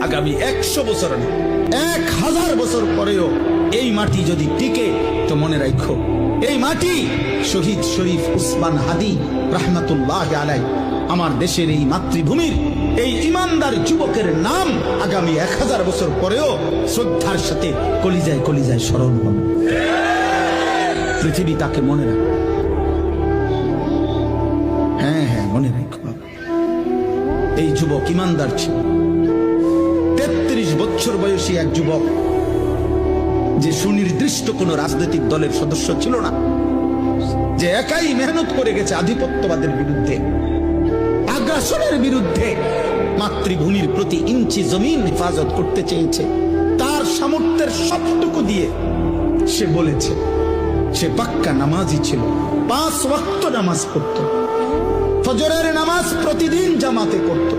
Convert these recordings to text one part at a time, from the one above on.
আগামী 100 বছর না, 1000 বছর পরেও এই মাটি যদি টিকে, তো মনে রাখো এই মাটি শহীদ শরীফ উসমান হাদি রাহমাতুল্লাহ আলাইহি আমার দেশের এই মাতৃভূমির এই ইমানদার যুবকের নাম আগামী 1000 বছর পরেও শ্রদ্ধার সাথে কলিজায় কলিজায় স্মরণ হবে। পৃথিবী তাকে মনে রাখবে। হ্যাঁ হ্যাঁ, মনে রাখো, এই যুবক ইমানদার ছিল। 33 বছর বয়সী এক যুবক, যে সুনির্দিষ্ট কোন রাজনৈতিক দলের সদস্য ছিল না, যে একাই মেহনত করে গেছে আধিপত্যবাদের বিরুদ্ধে, আগ্রাসনের বিরুদ্ধে, মাতৃভূমির প্রতি ইঞ্চি জমিন হেফাজত করতে চেয়েছে। তার সামর্থ্যের সবটুকু দিয়ে সে বলেছে, সে পাক্কা নামাজি ছিল, 5 ওয়াক্ত নামাজ পড়ত, ফজরের নামাজ প্রতিদিন জামাতে করত,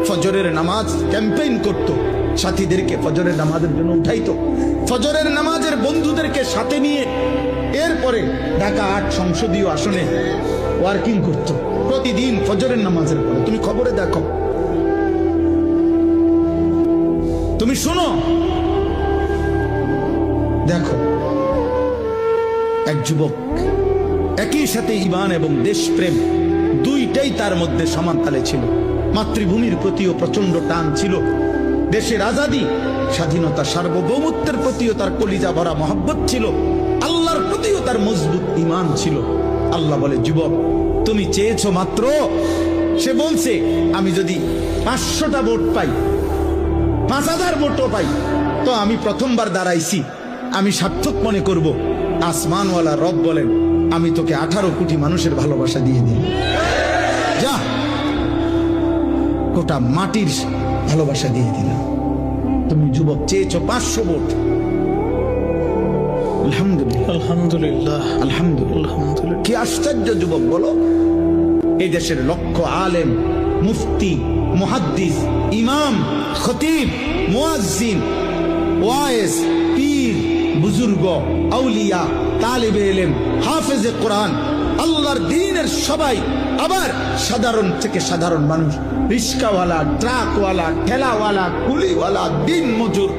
ফজরের নামাজ ক্যাম্পেইন করত, সাথীদেরকে ফজরের নামাজের জন্য উঠাইতো, ফজরের নামাজের বন্ধুদেরকে সাথে নিয়ে এরপরে ঢাকা 8 সংসদীয় আসনে ওয়ার্কিং করত প্রতিদিন ফজরের নামাজের পরে। তুমি খবরে দেখো, তুমি শোনো, দেখো এক যুবক, একই সাথে ঈমান এবং দেশপ্রেম দুইটাই তার মধ্যে সমান তালে ছিল। মাতৃভূমির প্রতিও প্রচন্ড টান ছিল, দেশের আজাদী স্বাধীনতা সার্বভৌমত্বের প্রতিও তার কলিজা ভরা মহব্বত ছিল, আল্লাহর প্রতিও তার মজবুত ঈমান ছিল। আল্লাহ বলে, যুবক তুমি চেয়েছো মাত্র, সে বলছে আমি যদি 500টা ভোট পাই, 5000 ভোটও পাই, তো আমি প্রথমবার দাঁড়াইছি, আমি সার্থক মনে করব। আসমানওয়ালা রব বলেন, আমি তোকে 18 কোটি মানুষের ভালোবাসা দিয়ে দিই, যা, গোটা মাটির ভালোবাসা দিয়ে দিলাম। তুমি যুবক চেয়েছো 500 ভোট, আলহামদুলিল্লাহ আলহামদুলিল্লাহ আলহামদুলিল্লাহ। কি আশ্চর্য যুবক বলো, এই দেশের লক্ষ আলেম, মুফতি, মুহাদ্দিস, ইমাম, খতিব, মুয়াজ্জিন, ওয়াইজ, পীর, বুজুর্গ, আউলিয়া, তালিবে ইলম, হাফেজে কোরআন, আল্লাহর দ্বীনের সবাই, আবার সাধারণ থেকে সাধারণ মানুষ, রিস্কাওয়ালা, ট্রাকওয়ালা, ঠেলাওয়ালা, কুলিওয়ালা, দিন মজুর,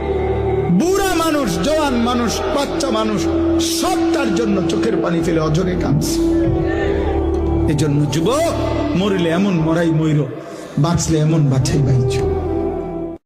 বুড়া মানুষ, জওয়ান মানুষ, বাচ্চা মানুষ, সব তার জন্য চোখের পানি ফেলে অঝরে কাঁদছে। এই জন্য যুবক, মরিলে এমন মরাই মইর, বাঁচলে এমন বাছাই বাইছ।